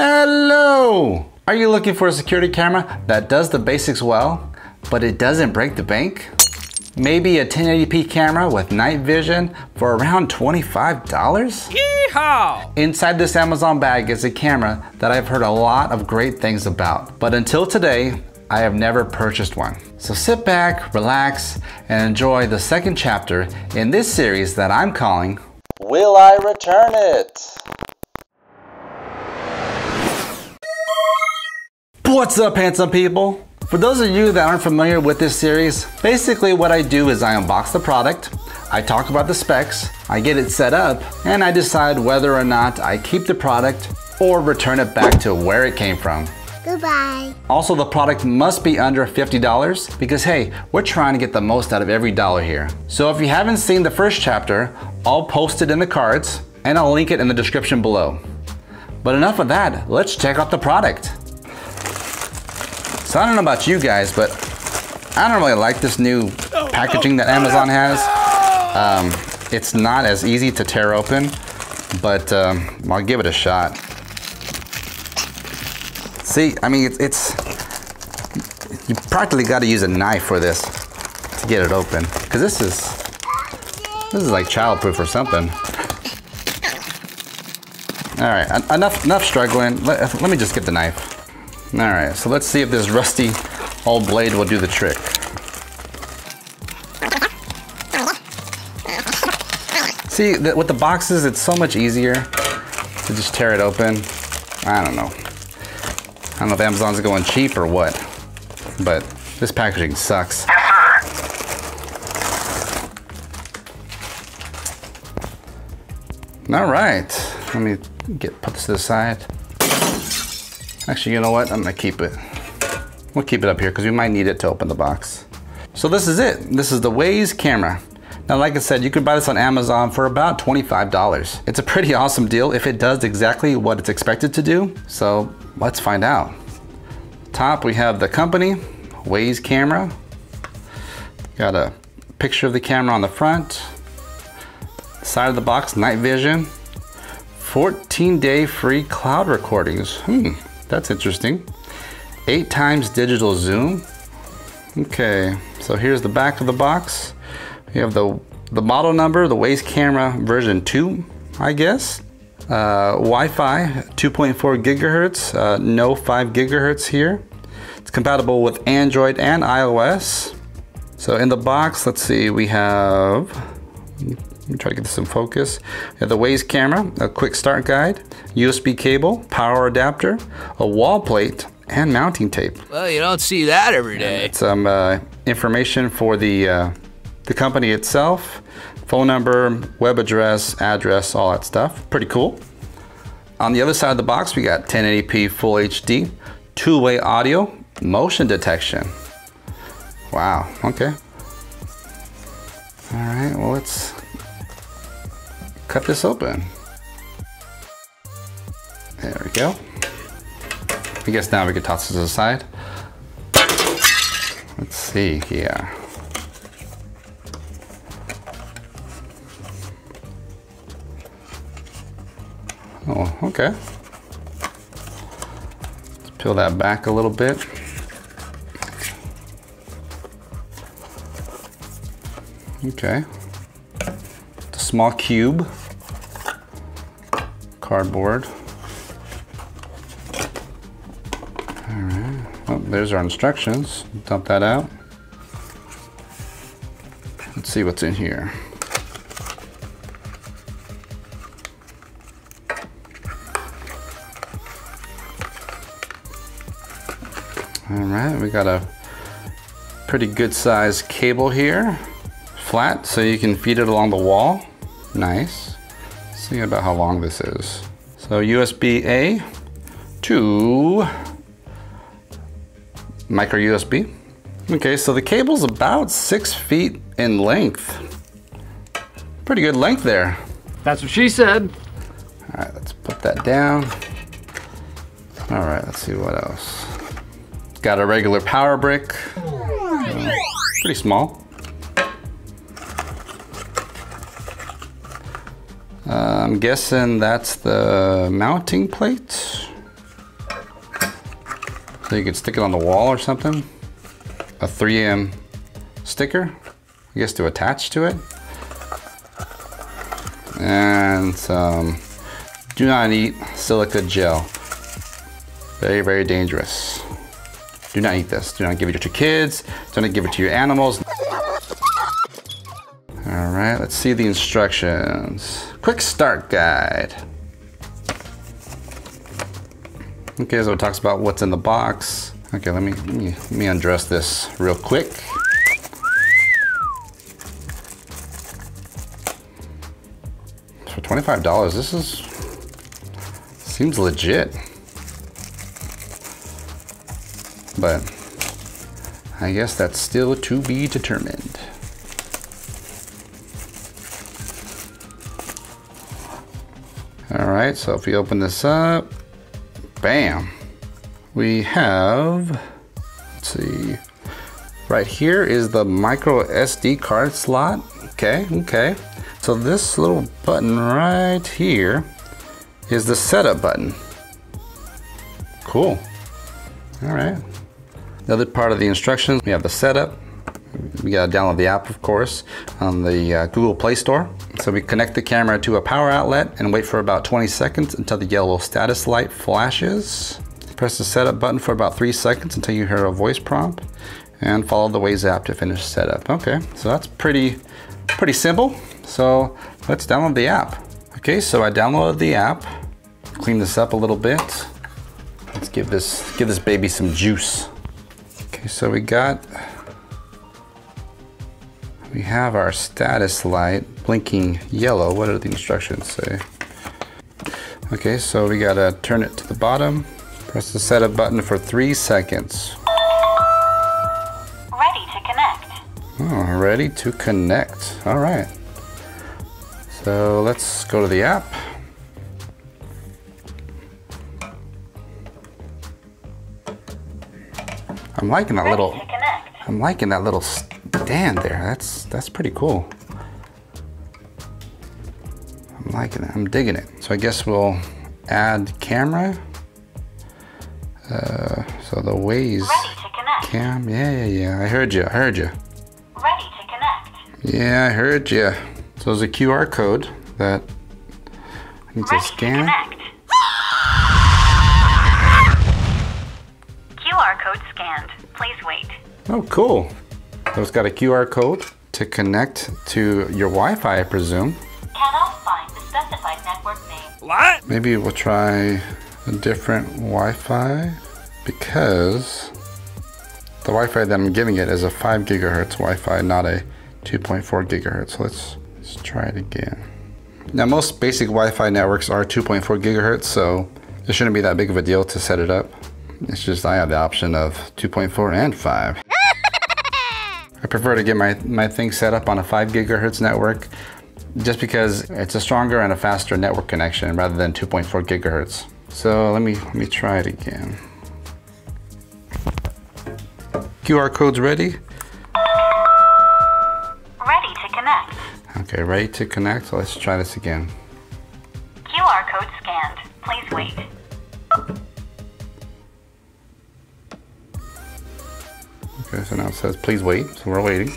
Hello! Are you looking for a security camera that does the basics well, but it doesn't break the bank? Maybe a 1080p camera with night vision for around $25? Yeehaw! Inside this Amazon bag is a camera that I've heard a lot of great things about, but until today, I have never purchased one. So sit back, relax, and enjoy the second chapter in this series that I'm calling, Will I Return It? What's up, handsome people? For those of you that aren't familiar with this series, basically what I do is I unbox the product, I talk about the specs, I get it set up, and I decide whether or not I keep the product or return it back to where it came from. Goodbye. Also, the product must be under $50 because hey, we're trying to get the most out of every dollar here. So if you haven't seen the first chapter, I'll post it in the cards and I'll link it in the description below. But enough of that, let's check out the product. So I don't know about you guys, but I don't really like this new packaging that Amazon has. It's not as easy to tear open, but I'll give it a shot. See, I mean, you practically got to use a knife for this to get it open, because this is like childproof or something. All right, enough struggling. Let me just get the knife. All right, so let's see if this rusty old blade will do the trick. See, with the boxes, it's so much easier to just tear it open. I don't know. I don't know if Amazon's going cheap or what, but this packaging sucks. All right, let me put this to the side. Actually, you know what? I'm gonna keep it. We'll keep it up here because we might need it to open the box. So this is it. This is the Wyze camera. Now, like I said, you could buy this on Amazon for about $25. It's a pretty awesome deal if it does exactly what it's expected to do. So let's find out. Top, we have the company, Wyze camera. Got a picture of the camera on the front. Side of the box, night vision. 14-day free cloud recordings. That's interesting. 8x digital zoom. Okay, so here's the back of the box. You have the model number, the Wyze camera version 2, I guess. Wi-Fi, 2.4 gigahertz, no 5 gigahertz here. It's compatible with Android and iOS. So in the box, let's see, we have, let me try to get this in focus. We have the Wyze camera, a quick start guide, USB cable, power adapter, a wall plate, and mounting tape. Well, you don't see that every day. And some information for the company itself, phone number, web address, all that stuff. Pretty cool. On the other side of the box, we got 1080p Full HD, two-way audio, motion detection. Wow, okay. All right, well, let's cut this open. There we go. I guess now we can toss this aside. Let's see here. Oh, okay. Let's peel that back a little bit. Okay. It's a small cube. Cardboard. All right. Oh, there's our instructions. Dump that out. Let's see what's in here. All right, we got a pretty good size cable here. Flat, so you can feed it along the wall. Nice. Let's see about how long this is. So USB-A to micro USB. Okay, so the cable's about 6 feet in length. Pretty good length there. That's what she said. All right, let's put that down. All right, let's see what else. Got a regular power brick. Pretty small. I'm guessing that's the mounting plate. So you could stick it on the wall or something. A 3M sticker, I guess, to attach to it. And some do not eat silica gel. Very, very dangerous. Do not eat this. Do not give it to your kids. Do not give it to your animals. All right, let's see the instructions. Quick start guide. Okay, so it talks about what's in the box. Okay, let me undress this real quick. For $25, this seems legit. But I guess that's still to be determined. All right, so if we open this up, bam, we have, let's see, right here is the micro SD card slot. Okay. So this little button right here is the setup button. Cool. All right. The other part of the instructions, we have the setup. We gotta download the app, of course, on the Google Play Store. So we connect the camera to a power outlet and wait for about 20 seconds until the yellow status light flashes. Press the setup button for about 3 seconds until you hear a voice prompt, and follow the Wyze app to finish setup. Okay, so that's pretty simple. So let's download the app. Okay, so I downloaded the app. Clean this up a little bit. Let's give this baby some juice. Okay, so we have our status light blinking yellow. What do the instructions say? Okay, so we gotta turn it to the bottom. Press the setup button for 3 seconds. Ready to connect. Oh, ready to connect. All right. So let's go to the app. I'm liking that little stand there. That's pretty cool. I'm liking it. I'm digging it. So I guess we'll add camera. So the Wyze Cam. Yeah. I heard you. Ready to connect. Yeah, I heard you. So there's a QR code that I need to scan. QR code scanned. Please wait. Oh, cool. So it's got a QR code to connect to your Wi-Fi, I presume. Cannot find the specified network name. What? Maybe we'll try a different Wi-Fi, because the Wi-Fi that I'm giving it is a 5 gigahertz Wi-Fi, not a 2.4 gigahertz. So let's try it again. Now, most basic Wi-Fi networks are 2.4 gigahertz, so it shouldn't be that big of a deal to set it up. It's just I have the option of 2.4 and 5. I prefer to get my thing set up on a 5 gigahertz network, just because it's a stronger and a faster network connection rather than 2.4 gigahertz. So let me try it again. QR code's ready? Ready to connect. Okay, ready to connect. So let's try this again. QR code scanned. Please wait. Okay, so now it says please wait. So we're waiting.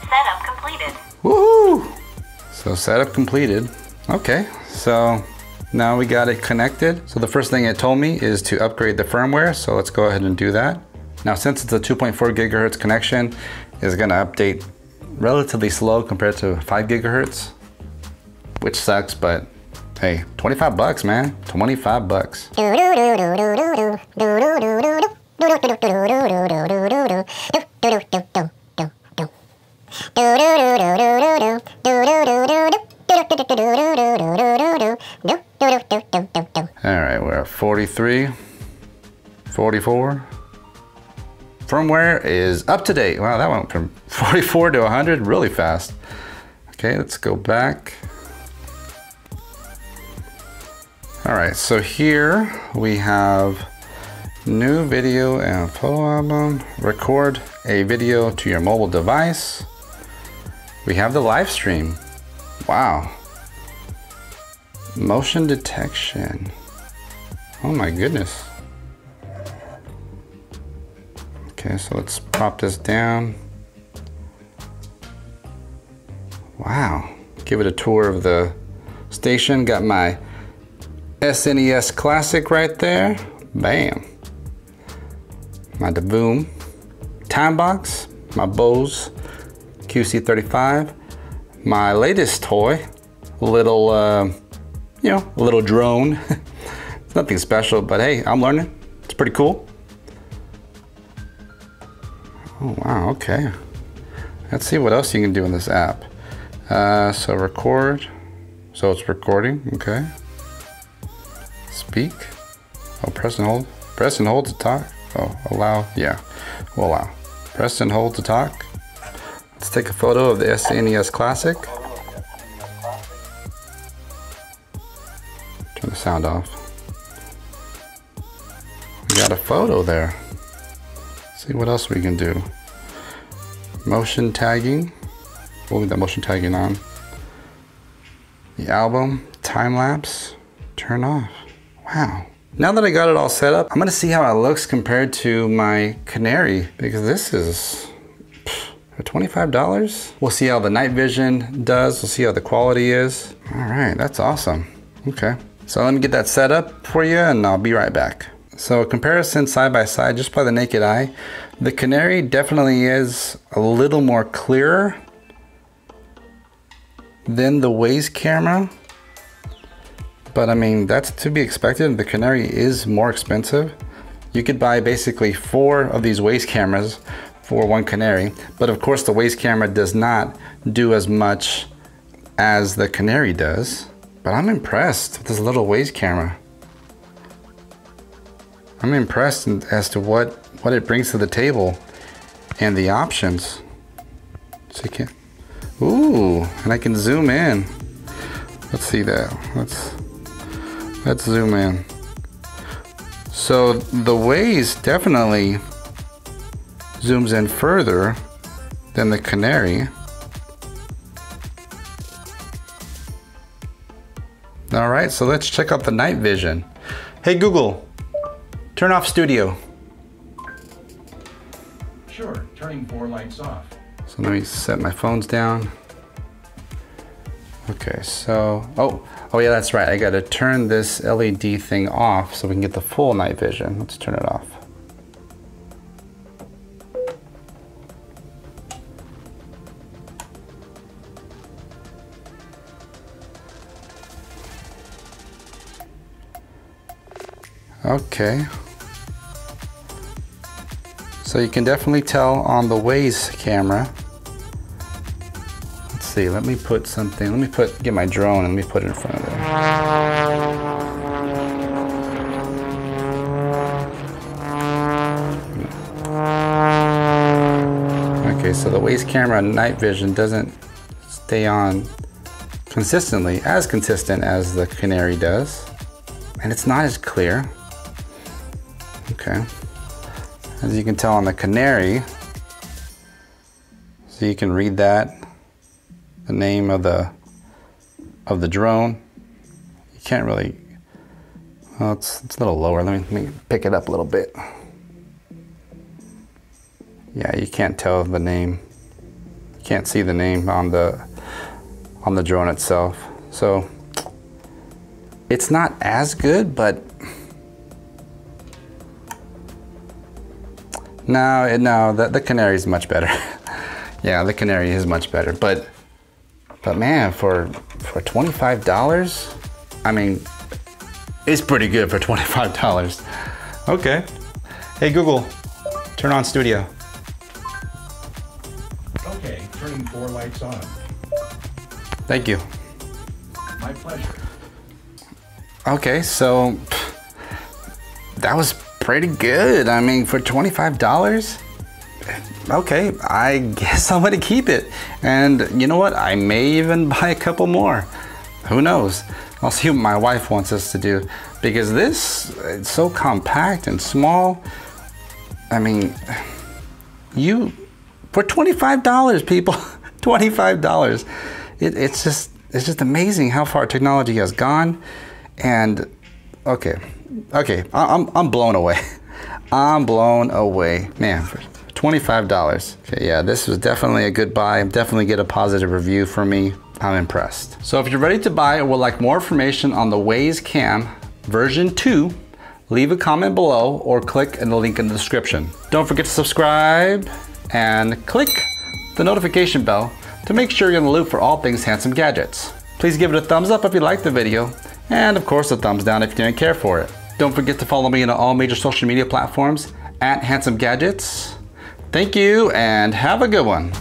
Setup completed. Woohoo! So setup completed. Okay, so now we got it connected. So the first thing it told me is to upgrade the firmware. So let's go ahead and do that. Now, since it's a 2.4 gigahertz connection, it's gonna update relatively slow compared to 5 gigahertz, which sucks, but hey, 25 bucks, man, 25 bucks. All right, we're at 43, 44. Firmware is up to date. Wow, that went from 44 to 100 really fast. Okay, let's go back. All right, so here we have new video and photo album. Record a video to your mobile device. We have the live stream. Wow. Motion detection. Oh my goodness. Okay, so let's pop this down. Wow. Give it a tour of the station. Got my SNES Classic right there. Bam. My Divoom Timebox. My Bose QC35. My latest toy. Little, you know, a little drone. It's nothing special, but hey, I'm learning. It's pretty cool. Oh wow, okay. Let's see what else you can do in this app. So record. So it's recording, okay. Speak. Oh, press and hold. Press and hold to talk. Oh, allow, yeah, we'll allow. Press and hold to talk. Let's take a photo of the SNES Classic. Turn the sound off. We got a photo there. Let's see what else we can do. Motion tagging. We'll leave that motion tagging on. The album, time lapse, turn off. Wow. Now that I got it all set up, I'm gonna see how it looks compared to my Canary, because this is for $25. We'll see how the night vision does. We'll see how the quality is. All right, that's awesome. Okay, so let me get that set up for you and I'll be right back. So a comparison side by side, just by the naked eye, the Canary definitely is a little more clearer than the Wyze camera. But I mean, that's to be expected. The Canary is more expensive. You could buy basically 4 of these Wyze cameras for one Canary. But of course the Wyze camera does not do as much as the Canary does. But I'm impressed with this little Wyze camera. I'm impressed as to what it brings to the table and the options. So you can, ooh, and I can zoom in. Let's see that. Let's zoom in. So the Wyze definitely zooms in further than the Canary. All right, so let's check out the night vision. Hey Google, turn off studio. Sure, turning 4 lights off. So let me set my phones down. Okay, so, oh yeah, that's right. I gotta turn this LED thing off so we can get the full night vision. Let's turn it off. Okay. So you can definitely tell on the Wyze camera. Let's see, let me put something, get my drone and let me put it in front of there. Okay, so the Wyze camera night vision doesn't stay on consistently, as consistent as the Canary does. And it's not as clear. Okay. As you can tell on the Canary, so you can read that, the name of the drone. You can't really, well, it's a little lower. Let me pick it up a little bit. Yeah, you can't tell the name. You can't see the name on the drone itself. So it's not as good, but no, the Canary is much better. Yeah, the Canary is much better, but man, for $25, I mean, it's pretty good for $25. Okay. Hey Google, turn on studio. Okay, turning 4 lights on. Thank you. My pleasure. Okay, so that was pretty good. I mean, for $25, okay, I guess I'm gonna keep it. And you know what? I may even buy a couple more. Who knows? I'll see what my wife wants us to do, because this, it's so compact and small. I mean, for $25, people, $25. It's just amazing how far technology has gone. And Okay, I'm blown away. I'm blown away, man. For $25. Okay, yeah, this was definitely a good buy. Definitely get a positive review for me. I'm impressed. So if you're ready to buy or would like more information on the Wyze Cam version 2, leave a comment below or click in the link in the description. Don't forget to subscribe and click the notification bell to make sure you're in the loop for all things handsome gadgets. Please give it a thumbs up if you liked the video, and of course a thumbs down if you didn't care for it. Don't forget to follow me on all major social media platforms at Handsome Gadgets. Thank you and have a good one.